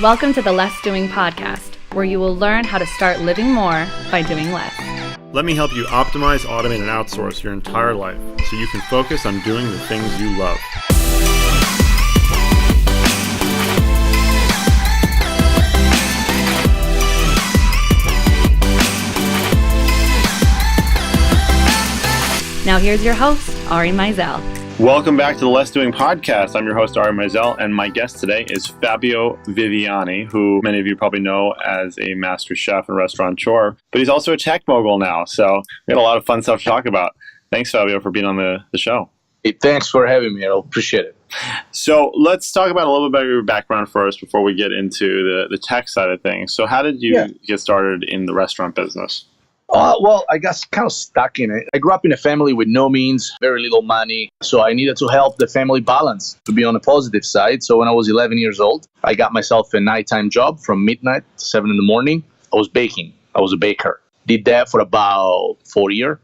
Welcome to the Less Doing podcast, where you will learn how to start living more by doing less. Let me help you optimize, automate, and outsource your entire life so you can focus on doing the things you love. Now here's your host, Ari Meisel. Welcome back to the Less Doing podcast. I'm your host, Ari Meisel, and my guest today is Fabio Viviani, who many of you probably know as a master chef and restaurateur, but he's also a tech mogul now. So we had a lot of fun stuff to talk about. Thanks, Fabio, for being on the show. Hey, thanks for having me. I appreciate it. So let's talk about a little bit about your background first before we get into the tech side of things. So how did you get started in the restaurant business? Well, I got kind of stuck in it. I grew up in a family with no means, very little money. So I needed to help the family balance, to be on the positive side. So when I was 11 years old, I got myself a nighttime job from midnight to 7 in the morning. I was baking. I was a baker. Did that for about 5 years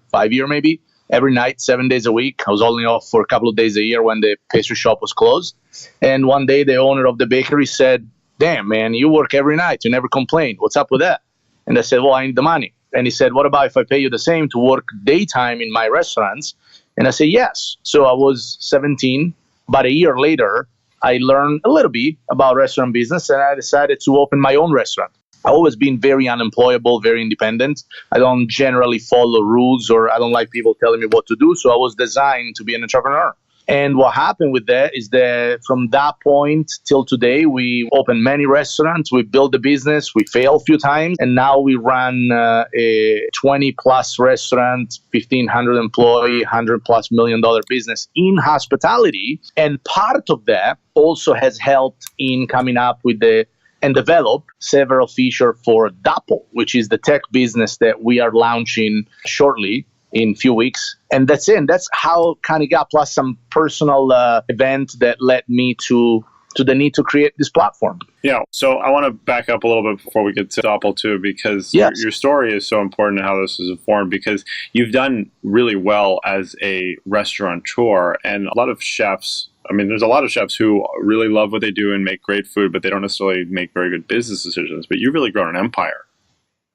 maybe. Every night, 7 days a week. I was only off for a couple of days a year when the pastry shop was closed. And one day the owner of the bakery said, "Damn, man, you work every night. You never complain. What's up with that?" And I said, "Well, I need the money." And he said, "What about if I pay you the same to work daytime in my restaurants?" And I said, "Yes." So I was 17. About a year later, I learned a little bit about restaurant business, and I decided to open my own restaurant. I've always been very unemployable, very independent. I don't generally follow rules, or I don't like people telling me what to do. So I was designed to be an entrepreneur. And what happened with that is that from that point till today, we opened many restaurants, we built the business, we failed a few times, and now we run a 20-plus restaurant, 1,500 employee, $100-plus million business in hospitality. And part of that also has helped in coming up with and develop several features for Dapple, which is the tech business that we are launching shortly in a few weeks. And that's it. And that's how kind of got, plus some personal event that led me to the need to create this platform. Yeah. So I want to back up a little bit before we get to Dapple too, because your story is so important and how this is informed, because you've done really well as a restaurateur, and a lot of chefs, there's a lot of chefs who really love what they do and make great food, but they don't necessarily make very good business decisions. But you've really grown an empire.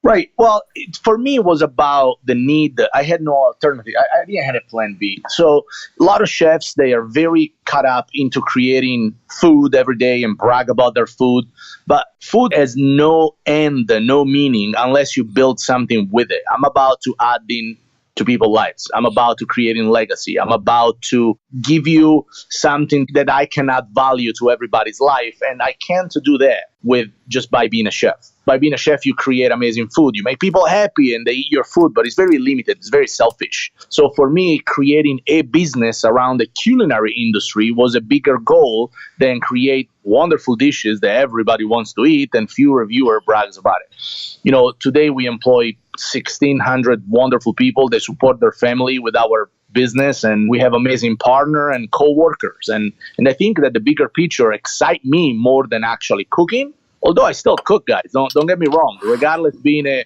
Right. Well, for me, it was about the need. I had no alternative. I didn't have a plan B. So a lot of chefs, they are very caught up into creating food every day and brag about their food. But food has no end, no meaning unless you build something with it. I'm about to add in to people's lives. I'm about to creating legacy. I'm about to give you something that I can add value to everybody's life. And I can't do that just by being a chef. By being a chef, you create amazing food. You make people happy and they eat your food, but it's very limited. It's very selfish. So for me, creating a business around the culinary industry was a bigger goal than create wonderful dishes that everybody wants to eat and few reviewer brags about it. Today we employ 1,600 wonderful people. They support their family with our business, and we have amazing partner and co-workers. And I think that the bigger picture excites me more than actually cooking. Although I still cook, guys, don't get me wrong. Regardless being a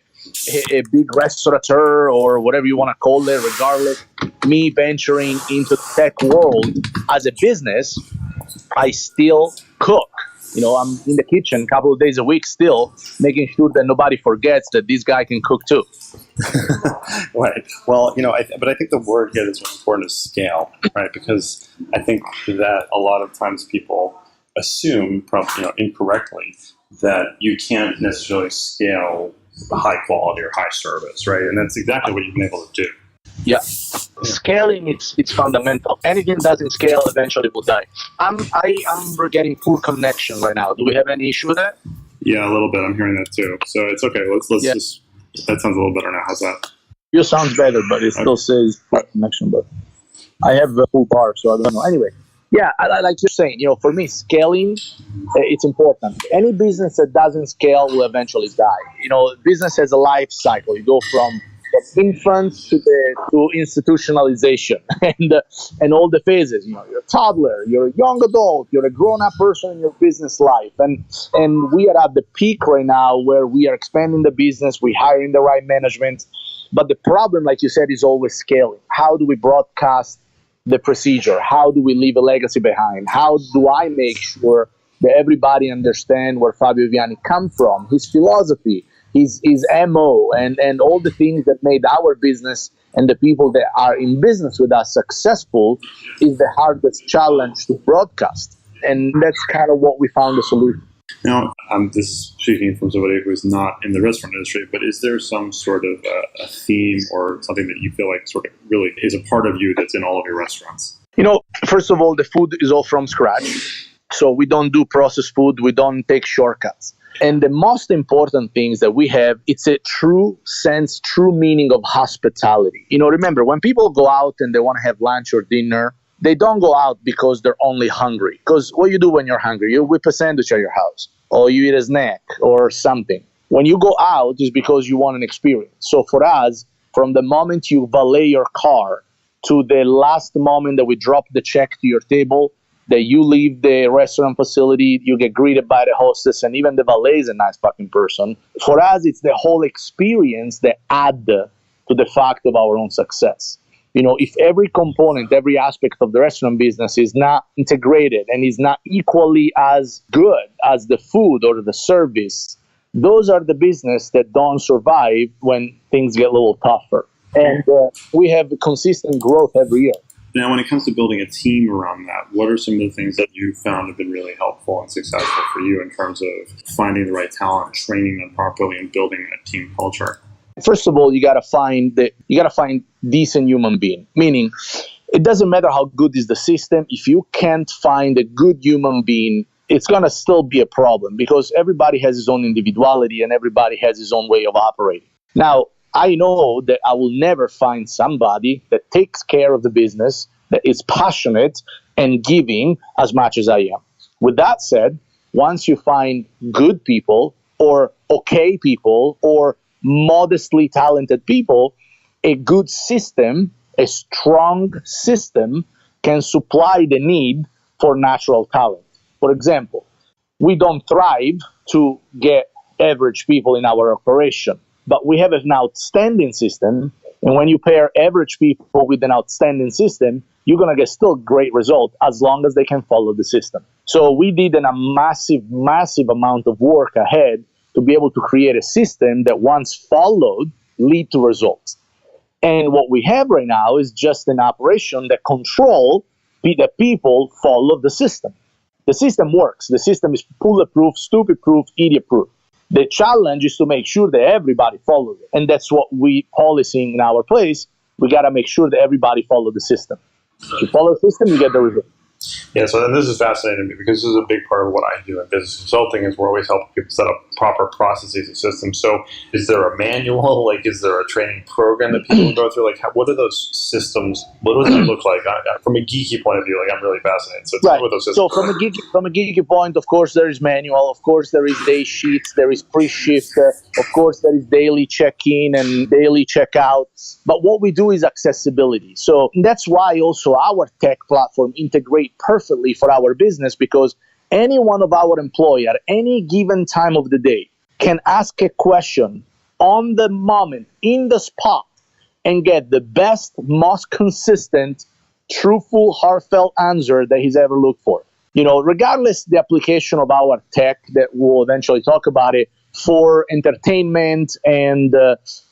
big restaurateur or whatever you want to call it, regardless, me venturing into the tech world as a business, I still cook. I'm in the kitchen a couple of days a week still, making sure that nobody forgets that this guy can cook too. Right. Well, but I think the word here that's really important is scale, right? Because I think that a lot of times people assume, incorrectly, that you can't necessarily scale high quality or high service, right? And that's exactly what you've been able to do. Yeah. Scaling, it's fundamental. Anything that doesn't scale eventually will die. We're getting poor connection right now. Do we have any issue with that? Yeah, a little bit. I'm hearing that too. So it's okay. Let's just, that sounds a little better now. How's that? You sounds better, but it still says poor connection. But I have a full bar, so I don't know. Anyway. Yeah, like you're saying, for me, scaling, it's important. Any business that doesn't scale will eventually die. Business has a life cycle. You go from infant to institutionalization and all the phases. You're a toddler, you're a young adult, you're a grown-up person in your business life. And we are at the peak right now where we are expanding the business, we're hiring the right management. But the problem, like you said, is always scaling. How do we broadcast the procedure? How do we leave a legacy behind? How do I make sure that everybody understand where Fabio Viviani come from, his philosophy, his MO, and all the things that made our business and the people that are in business with us successful is the hardest challenge to broadcast. And that's kind of what we found the solution. Now, this is speaking from somebody who's not in the restaurant industry, but is there some sort of a theme or something that you feel like sort of really is a part of you that's in all of your restaurants? First of all, the food is all from scratch. So we don't do processed food. We don't take shortcuts. And the most important things that we have, it's a true sense, true meaning of hospitality. Remember, when people go out and they want to have lunch or dinner, they don't go out because they're only hungry. Because what you do when you're hungry, you whip a sandwich at your house, or you eat a snack or something. When you go out, it's because you want an experience. So for us, from the moment you valet your car to the last moment that we drop the check to your table, that you leave the restaurant facility, you get greeted by the hostess, and even the valet is a nice fucking person. For us, it's the whole experience that add to the fact of our own success. If every component, every aspect of the restaurant business is not integrated and is not equally as good as the food or the service, those are the business that don't survive when things get a little tougher. And we have consistent growth every year. Now, when it comes to building a team around that, what are some of the things that you found have been really helpful and successful for you in terms of finding the right talent, training them properly, and building a team culture? First of all, you gotta find decent human being. Meaning, it doesn't matter how good is the system. If you can't find a good human being, it's gonna still be a problem because everybody has his own individuality and everybody has his own way of operating. Now, I know that I will never find somebody that takes care of the business, that is passionate and giving as much as I am. With that said, once you find good people or okay people or modestly talented people, a good system, a strong system can supply the need for natural talent. For example, we don't thrive to get average people in our operation, but we have an outstanding system. And when you pair average people with an outstanding system, you're going to get still great result as long as they can follow the system. So we did a massive amount of work ahead to be able to create a system that once followed lead to results. And what we have right now is just an operation that control that people follow the system. The system works. The system is bulletproof, stupid-proof, idiot-proof. The challenge is to make sure that everybody follows it. And that's what we policing in our place. We got to make sure that everybody follow the system. If you follow the system, you get the result. Yeah, so then this is fascinating to me because this is a big part of what I do in business consulting is we're always helping people set up proper processes and systems. So is there a manual? Like, is there a training program that people go through? Like, what are those systems? What does that look like? From a geeky point of view, like I'm really fascinated. So tell me what those systems are. From a geeky point, of course, there is manual. Of course, there is day sheets. There is pre-shift. Of course, there is daily check-in and daily check-out. But what we do is accessibility. So that's why also our tech platform integrates perfectly for our business because any one of our employees at any given time of the day can ask a question on the moment, in the spot, and get the best, most consistent, truthful, heartfelt answer that he's ever looked for. Regardless the application of our tech that we'll eventually talk about it for entertainment and,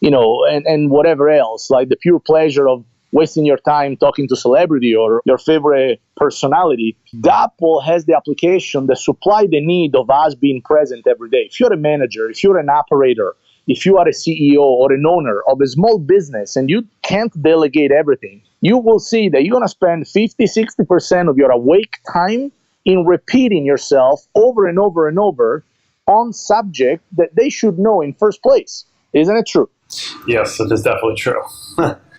and whatever else, like the pure pleasure of wasting your time talking to celebrity or your favorite personality, Apple has the application that supply the need of us being present every day. If you're a manager, if you're an operator, if you are a CEO or an owner of a small business and you can't delegate everything, you will see that you're going to spend 50-60% of your awake time in repeating yourself over and over and over on subject that they should know in first place. Isn't it true? Yes, it is definitely true.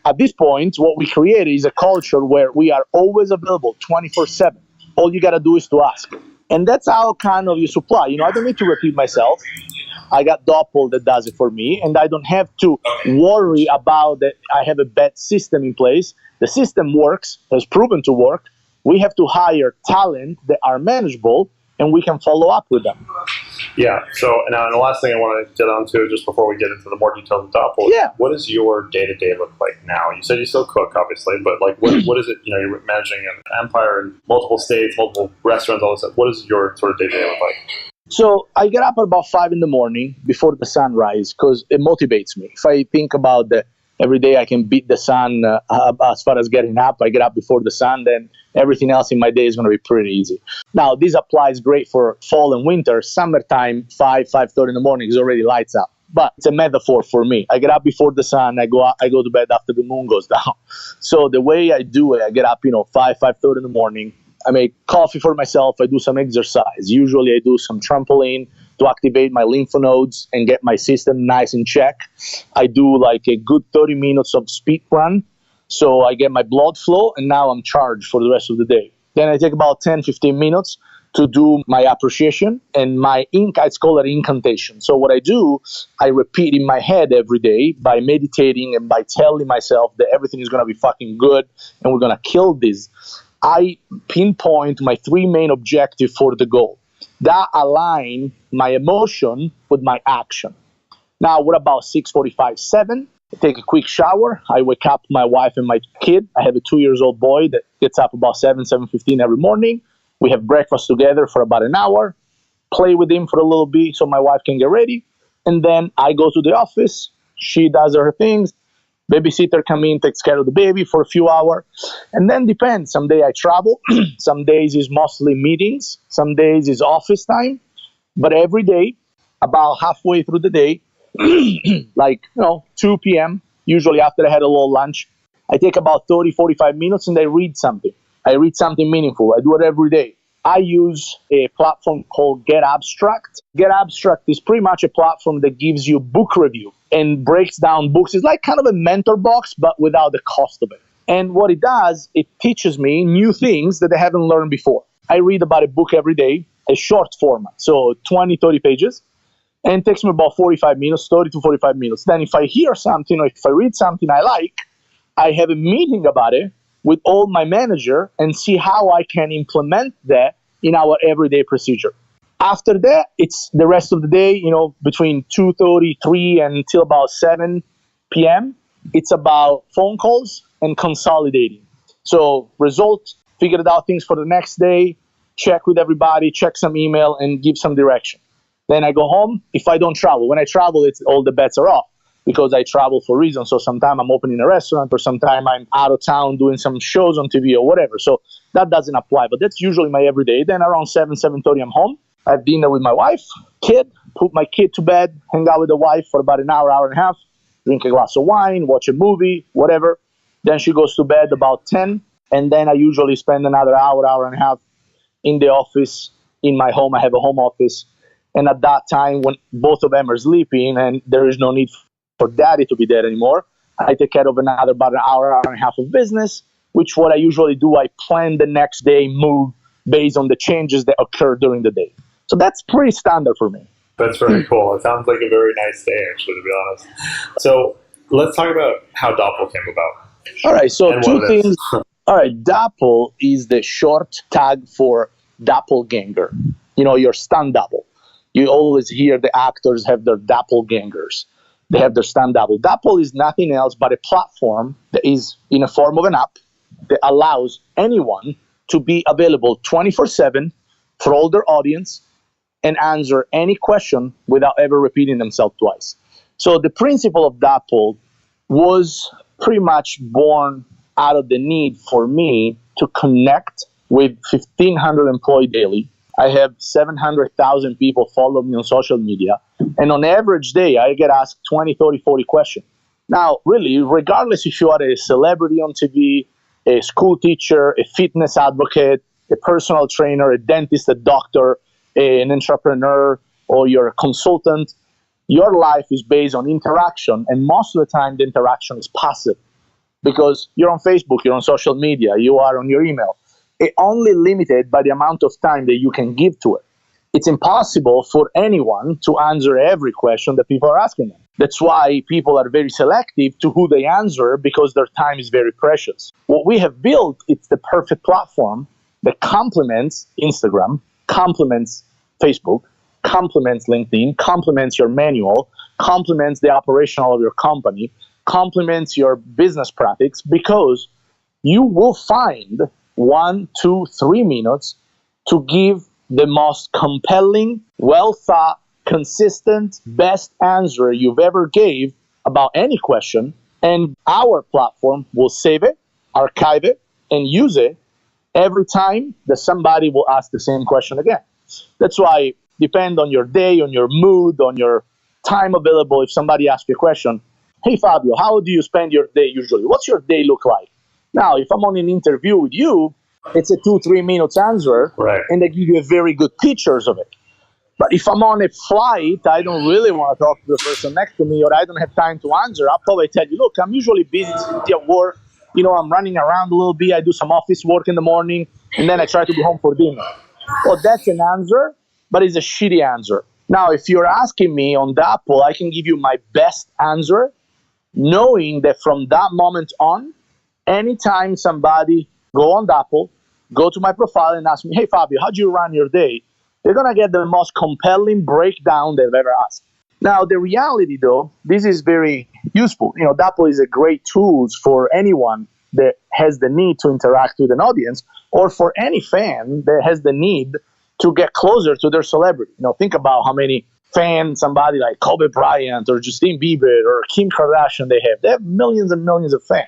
At this point, what we created is a culture where we are always available 24/7. All you got to do is to ask. And that's how kind of you supply. I don't need to repeat myself. I got Doppel that does it for me, and I don't have to worry about that I have a bad system in place. The system works, has proven to work. We have to hire talent that are manageable, and we can follow up with them. Yeah. So now, and the last thing I want to get onto just before we get into the more details of Doppel, what does your day-to-day look like now? You said you still cook, obviously, but like, what is it? You know, you're managing an empire in multiple states, multiple restaurants, all this stuff. What does your sort of day-to-day look like? So I get up at about 5 in the morning before the sun rises because it motivates me. If I think about every day I can beat the sun as far as getting up, I get up before the sun, then everything else in my day is going to be pretty easy. Now, this applies great for fall and winter. Summertime, 5:30 in the morning is already lights out. But it's a metaphor for me. I get up before the sun. I go to bed after the moon goes down. So the way I do it, I get up, 5:30 in the morning. I make coffee for myself. I do some exercise. Usually I do some trampoline to activate my lymph nodes and get my system nice in check. I do like a good 30 minutes of speed run. So I get my blood flow, and now I'm charged for the rest of the day. Then I take about 10, 15 minutes to do my appreciation and it's called an incantation. So what I do, I repeat in my head every day by meditating and by telling myself that everything is going to be fucking good and we're going to kill this. I pinpoint my 3 main objectives for the goal. That align my emotion with my action. Now, what about 6:45, 7? I take a quick shower. I wake up my wife and my kid. I have a 2-year-old boy that gets up about 7:15 every morning. We have breakfast together for about an hour, play with him for a little bit so my wife can get ready. And then I go to the office. She does her things. Babysitter come in, takes care of the baby for a few hours. And then depends. Some day I travel. Some days is mostly meetings. Some days is office time. But every day, about halfway through the day, like 2 p.m., usually after I had a little lunch, I take about 30, 45 minutes and I read something. I read something meaningful. I do it every day. I use a platform called Get Abstract. Get Abstract is pretty much a platform that gives you book review and breaks down books. It's like kind of a mentor box, but without the cost of it. And what it does, it teaches me new things that I haven't learned before. I read about a book every day, a short format, so 20, 30 pages, and it takes me about 45 minutes, 30 to 45 minutes. Then if I hear something or if I read something I like, I have a meeting about it with all my manager and see how I can implement that in our everyday procedure. After that, it's the rest of the day, between 2:30, 3 until about 7 p.m. It's about phone calls and consolidating. So result, figured out things for the next day, check with everybody, check some email, and give some direction. Then I go home. If I don't travel, when I travel, it's all the bets are off because I travel for reasons. So sometimes I'm opening a restaurant or sometimes I'm out of town doing some shows on TV or whatever. So that doesn't apply, but that's usually my everyday. Then around 7:30, I'm home. I have dinner with my wife, kid, put my kid to bed, hang out with the wife for about an hour, hour and a half, drink a glass of wine, watch a movie, whatever. Then she goes to bed about 10, and then I usually spend another hour, hour and a half in the office, in my home. I have a home office. And at that time, when both of them are sleeping and there is no need for daddy to be there anymore, I take care of about an hour, hour and a half of business, which what I usually do, I plan the next day move based on the changes that occur during the day. So that's pretty standard for me. That's very cool. It sounds like a very nice day, actually, to be honest. So let's talk about how Doppel came about. All right, so 2 things. All right, Doppel is the short tag for doppelganger. Your stunt double. You always hear the actors have their doppelgangers. They have their stunt double. Doppel is nothing else but a platform that is in a form of an app that allows anyone to be available 24/7 for all their audience and answer any question without ever repeating themselves twice. So the principle of Doppel was pretty much born out of the need for me to connect with 1,500 employees daily. I have 700,000 people follow me on social media. And on average day, I get asked 20, 30, 40 questions. Now, really, regardless if you are a celebrity on TV, a school teacher, a fitness advocate, a personal trainer, a dentist, a doctor, an entrepreneur, or you're a consultant, your life is based on interaction. And most of the time, the interaction is passive because you're on Facebook, you're on social media, you are on your email. It's only limited by the amount of time that you can give to it. It's impossible for anyone to answer every question that people are asking them. That's why people are very selective to who they answer because their time is very precious. What we have built, it's the perfect platform that complements Instagram, complements Facebook, complements LinkedIn, complements your manual, complements the operational of your company, complements your business practice, because you will find 1, 2, 3 minutes to give the most compelling, well thought, consistent, best answer you've ever gave about any question. And our platform will save it, archive it, and use it every time that somebody will ask the same question again. That's why, depend on your day, on your mood, on your time available. If somebody asks you a question, hey Fabio, how do you spend your day usually? What's your day look like? Now, if I'm on an interview with you, it's a 2-3 minutes answer, right, and they give you a very good pictures of it. But if I'm on a flight, I don't really want to talk to the person next to me, or I don't have time to answer, I'll probably tell you, look, I'm usually busy at work. I'm running around a little bit. I do some office work in the morning, and then I try to be home for dinner. Well, that's an answer, but it's a shitty answer. Now, if you're asking me on Dapple, I can give you my best answer, knowing that from that moment on, anytime somebody go on Dapple, go to my profile and ask me, hey, Fabio, how do you run your day? They're going to get the most compelling breakdown they've ever asked. Now, the reality, though, this is very useful. Dapple is a great tool for anyone that has the need to interact with an audience, or for any fan that has the need to get closer to their celebrity. Think about how many fans somebody like Kobe Bryant or Justin Bieber or Kim Kardashian they have. They have millions and millions of fans.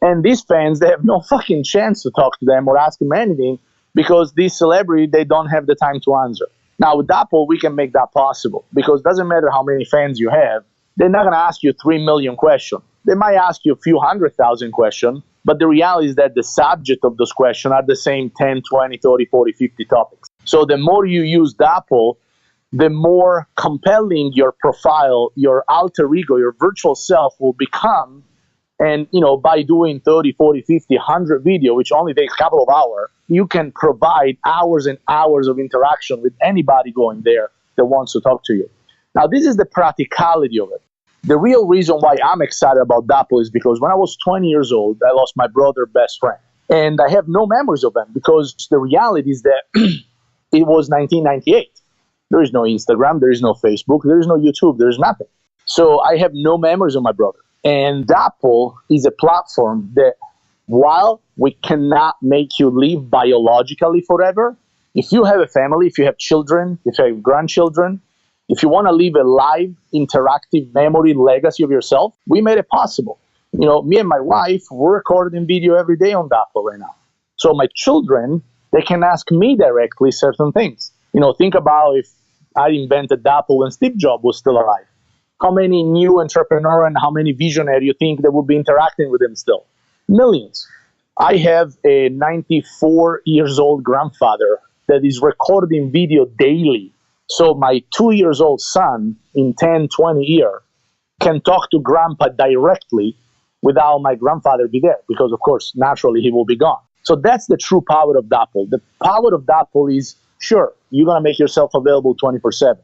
And these fans, they have no fucking chance to talk to them or ask them anything, because these celebrity, they don't have the time to answer. Now, with Apple, we can make that possible, because it doesn't matter how many fans you have. They're not going to ask you 3 million questions. They might ask you a few 100,000 questions, but the reality is that the subject of those questions are the same 10, 20, 30, 40, 50 topics. So the more you use Apple, the more compelling your profile, your alter ego, your virtual self will become. And, by doing 30, 40, 50, 100 video, which only takes a couple of hours, you can provide hours and hours of interaction with anybody going there that wants to talk to you. Now, this is the practicality of it. The real reason why I'm excited about Dapple is because when I was 20 years old, I lost my brother best friend. And I have no memories of him, because the reality is that it was 1998. There is no Instagram, there is no Facebook, there is no YouTube, there is nothing. So I have no memories of my brother. And Dapple is a platform that, while we cannot make you live biologically forever, if you have a family, if you have children, if you have grandchildren, if you want to live a live, interactive memory legacy of yourself, we made it possible. Me and my wife, we're recording video every day on Dapple right now. So my children, they can ask me directly certain things. Think about if I invented Dapple when Steve Jobs was still alive. How many new entrepreneur and how many visionary you think that would be interacting with him still? Millions. I have a 94 years old grandfather that is recording video daily. So my 2 years old son in 10, 20 years can talk to grandpa directly without my grandfather be there, because of course, naturally he will be gone. So that's the true power of Dapple. The power of Dapple is, sure, you're going to make yourself available 24/7,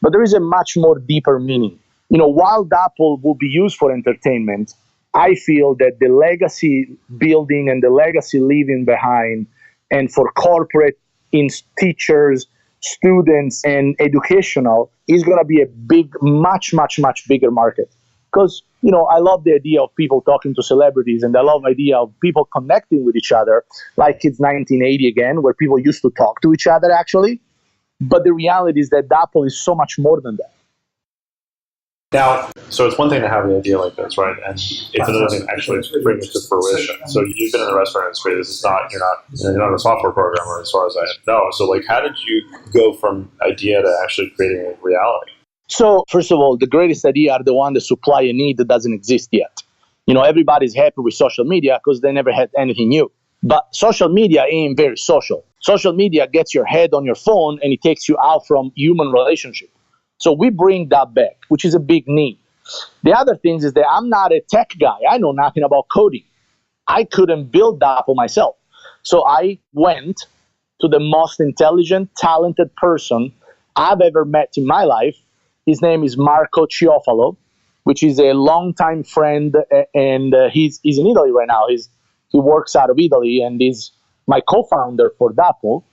but there is a much more deeper meaning. While Dapple will be used for entertainment, I feel that the legacy building and the legacy leaving behind, and for corporate, teachers, students, and educational, is going to be a big, much, much, much bigger market. Because, I love the idea of people talking to celebrities, and I love the idea of people connecting with each other, like it's 1980 again, where people used to talk to each other, actually. But the reality is that Dapple is so much more than that. Now, so it's one thing to have the idea like this, right? And it's another thing to actually bring it to fruition. So you've been in the restaurant industry. This is not, you're not a software programmer as far as I know. So how did you go from idea to actually creating a reality? So first of all, the greatest idea are the one that supply a need that doesn't exist yet. Everybody's happy with social media because they never had anything new. But social media ain't very social. Social media gets your head on your phone and it takes you out from human relationship. So we bring that back, which is a big need. The other thing is that I'm not a tech guy. I know nothing about coding. I couldn't build Dapple myself. So I went to the most intelligent, talented person I've ever met in my life. His name is Marco Ciofalo, which is a longtime friend, and he's in Italy right now. He works out of Italy, and he's my co-founder for Dapple.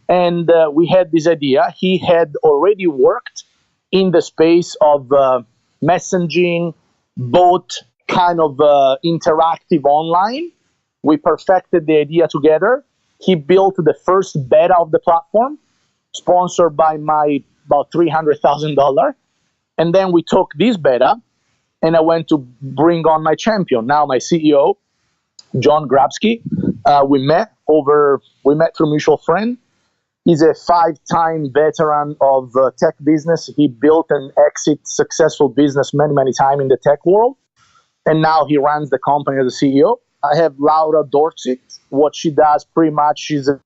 And we had this idea. He had already worked in the space of messaging, both kind of interactive online. We perfected the idea together. He built the first beta of the platform, sponsored by my about $300,000. And then we took this beta, and I went to bring on my champion, now my CEO, John Grabsky. We met through a mutual friend. He's a 5-time veteran of tech business. He built and exit successful business many, many times in the tech world. And now he runs the company as a CEO. I have Laura Dorsey. What she does pretty much, she's a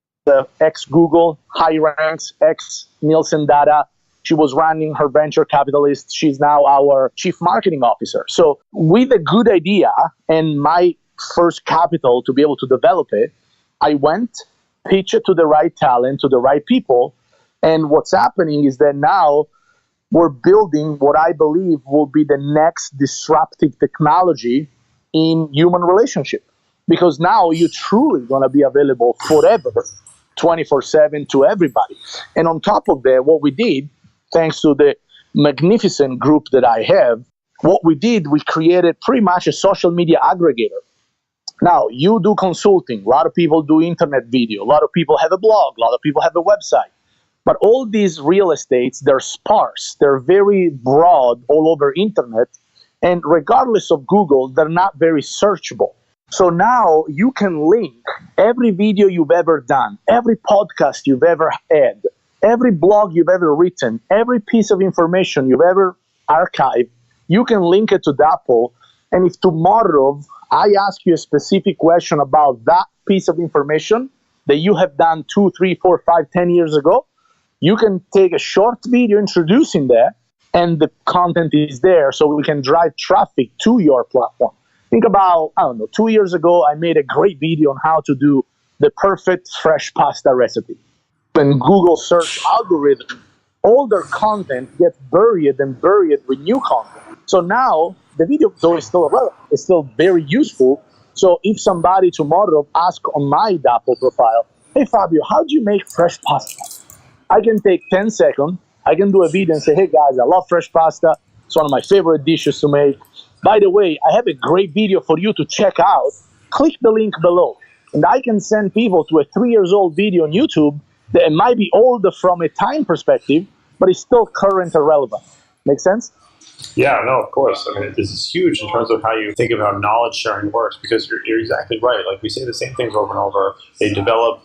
ex-Google, high ranks, ex-Nielsen Data. She was running her venture capitalist. She's now our chief marketing officer. So with a good idea and my first capital to be able to develop it, I went, pitched it to the right talent, to the right people. And what's happening is that now we're building what I believe will be the next disruptive technology in human relationship. Because now you're truly going to be available forever, 24/7 to everybody. And on top of that, what we did, thanks to the magnificent group that I have, what we did, we created pretty much a social media aggregator. Now, you do consulting. A lot of people do internet video. A lot of people have a blog. A lot of people have a website. But all these real estates, they're sparse. They're very broad all over internet. And regardless of Google, they're not very searchable. So now you can link every video you've ever done, every podcast you've ever had, every blog you've ever written, every piece of information you've ever archived. You can link it to DAPL. And if tomorrow I ask you a specific question about that piece of information that you have done 2, 3, 4, 5, 10 years ago, you can take a short video introducing that, and the content is there so we can drive traffic to your platform. Think about, 2 years ago, I made a great video on how to do the perfect fresh pasta recipe. When Google search algorithm, all their content gets buried with new content. So now the video, though, is still relevant, it's still very useful. So if somebody tomorrow asks on my DAPL profile, hey Fabio, how do you make fresh pasta? I can take 10 seconds, I can do a video and say, hey guys, I love fresh pasta. It's one of my favorite dishes to make. By the way, I have a great video for you to check out. Click the link below. And I can send people to a 3-year-old video on YouTube that might be older from a time perspective, but it's still current and relevant. Make sense? Yeah, no, of course. I mean, this is huge in terms of how you think of how knowledge sharing works, because you're exactly right. Like, we say the same things over and over. They develop,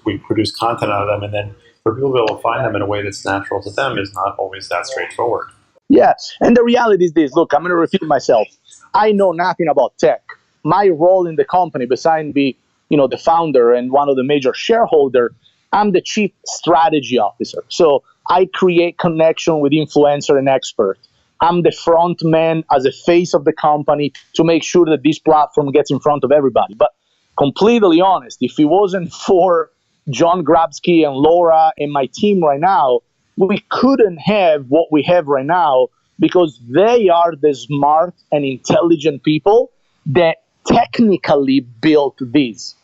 we produce content out of them, and then for people to be able to find them in a way that's natural to them is not always that straightforward. Yeah, and the reality is this. Look, I'm going to repeat myself. I know nothing about tech. My role in the company, besides being, the founder and one of the major shareholders, I'm the chief strategy officer. So I create connection with influencer and expert. I'm the front man as a face of the company to make sure that this platform gets in front of everybody. But completely honest, if it wasn't for John Grabsky and Laura and my team right now, we couldn't have what we have right now, because they are the smart and intelligent people that technically built this.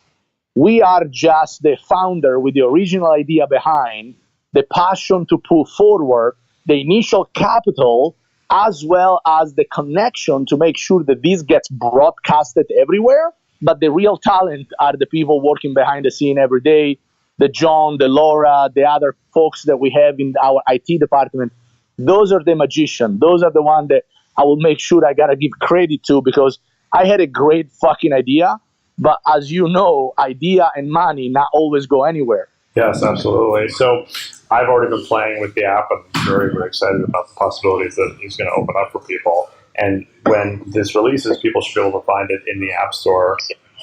We are just the founder with the original idea behind, the passion to pull forward, the initial capital, as well as the connection to make sure that this gets broadcasted everywhere. But the real talent are the people working behind the scene every day, the John, the Laura, the other folks that we have in our IT department. Those are the magicians. Those are the ones that I will make sure I got to give credit to, because I had a great fucking idea. But as you know, idea and money not always go anywhere. Yes, absolutely. So I've already been playing with the app. I'm very, very excited about the possibilities that it's going to open up for people. And when this releases, people should be able to find it in the App Store.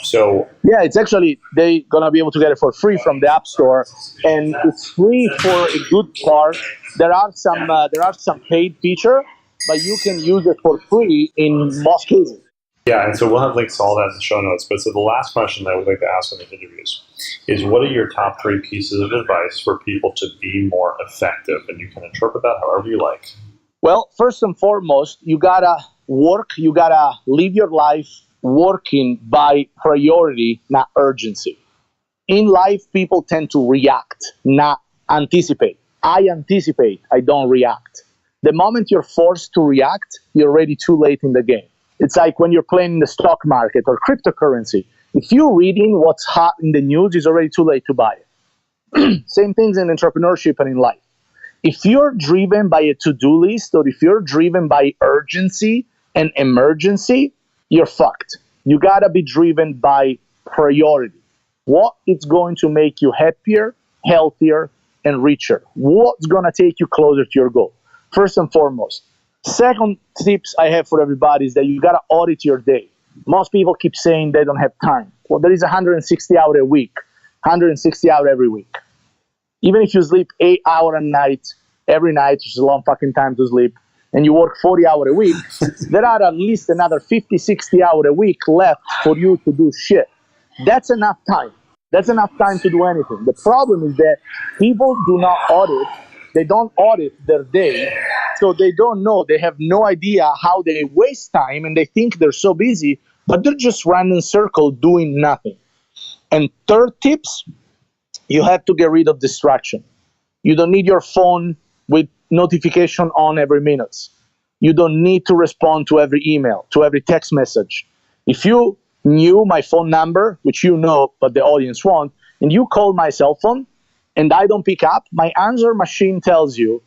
So yeah, it's actually, they're going to be able to get it for free from the App Store. And it's free for a good part. There are some paid features, but you can use it for free in most cases. Yeah, and so we'll have links to all that in the show notes. But so the last question that I would like to ask in these interviews is, what are your top 3 pieces of advice for people to be more effective? And you can interpret that however you like. Well, first and foremost, you gotta work, you gotta live your life working by priority, not urgency. In life, people tend to react, not anticipate. I anticipate, I don't react. The moment you're forced to react, you're already too late in the game. It's like when you're playing in the stock market or cryptocurrency. If you're reading what's hot in the news, it's already too late to buy it. Same things in entrepreneurship and in life. If you're driven by a to-do list or if you're driven by urgency and emergency, you're fucked. You gotta be driven by priority. What is going to make you happier, healthier, and richer? What's gonna take you closer to your goal? First and foremost. Second tips I have for everybody is that you gotta audit your day. Most people keep saying they don't have time. Well, there is 160 hours a week, 160 hours every week. Even if you sleep 8 hours a night, every night, which is a long fucking time to sleep, and you work 40 hours a week, there are at least another 50, 60 hours a week left for you to do shit. That's enough time. That's enough time to do anything. The problem is that people do not audit. They don't audit their day, so they don't know. They have no idea how they waste time, and they think they're so busy, but they're just running in circles doing nothing. And third tips, you have to get rid of distraction. You don't need your phone with notification on every minute. You don't need to respond to every email, to every text message. If you knew my phone number, which you know, but the audience won't, and you call my cell phone, and I don't pick up, my answer machine tells you,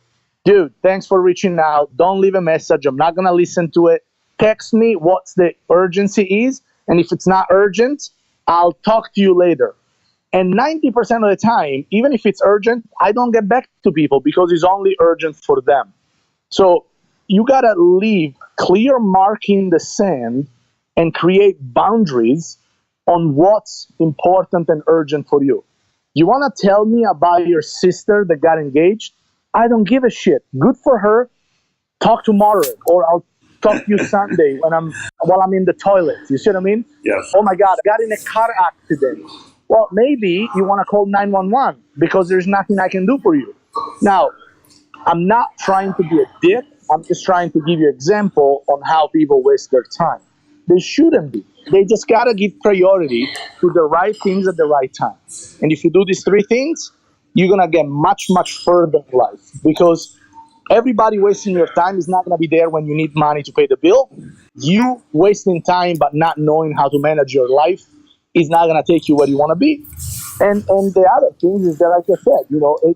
dude, thanks for reaching out. Don't leave a message. I'm not going to listen to it. Text me what the urgency is. And if it's not urgent, I'll talk to you later. And 90% of the time, even if it's urgent, I don't get back to people because it's only urgent for them. So you got to leave clear mark in the sand and create boundaries on what's important and urgent for you. You want to tell me about your sister that got engaged? I don't give a shit. Good for her. Talk tomorrow, or I'll talk to you Sunday while I'm in the toilet. You see what I mean? Yes. Oh my God, I got in a car accident. Well, maybe you want to call 911 because there's nothing I can do for you. Now, I'm not trying to be a dick. I'm just trying to give you an example on how people waste their time. They shouldn't be. They just got to give priority to the right things at the right time. And if you do these three things, you're going to get much, much further in life, because everybody wasting your time is not going to be there when you need money to pay the bill. You wasting time but not knowing how to manage your life is not going to take you where you want to be. And the other thing is that, like I said,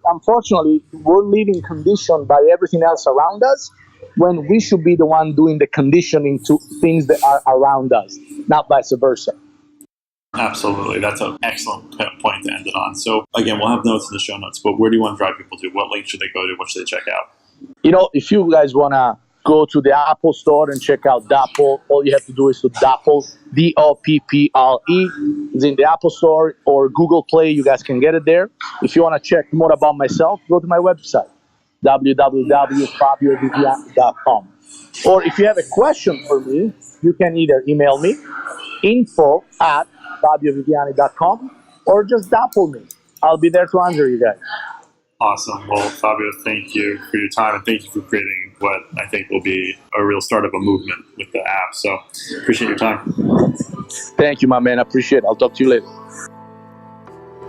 unfortunately, we're living conditioned by everything else around us, when we should be the one doing the conditioning to things that are around us, not vice versa. Absolutely. That's an excellent point to end it on. So again, we'll have notes in the show notes, but where do you want to drive people to? What link should they go to? What should they check out? If you guys want to go to the Apple store and check out Dapple, all you have to do is to Dapple, D-O-P-P-L-E. It's in the Apple store or Google Play. You guys can get it there. If you want to check more about myself, go to my website, www.fabioviviani.com. Or if you have a question for me, you can either email me, info@fabioviviani.com, or just Dapple me. I'll be there to answer you guys. Awesome. Well, Fabio, thank you for your time, and thank you for creating what I think will be a real start of a movement with the app. So appreciate your time. Thank you, my man. I appreciate it. I'll talk to you later.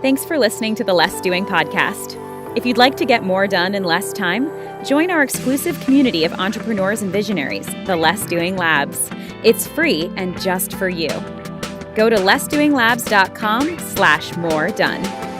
Thanks for listening to the Less Doing podcast. If you'd like to get more done in less time, join our exclusive community of entrepreneurs and visionaries, the Less Doing Labs. It's free and just for you. Go to lessdoinglabs.com/more done.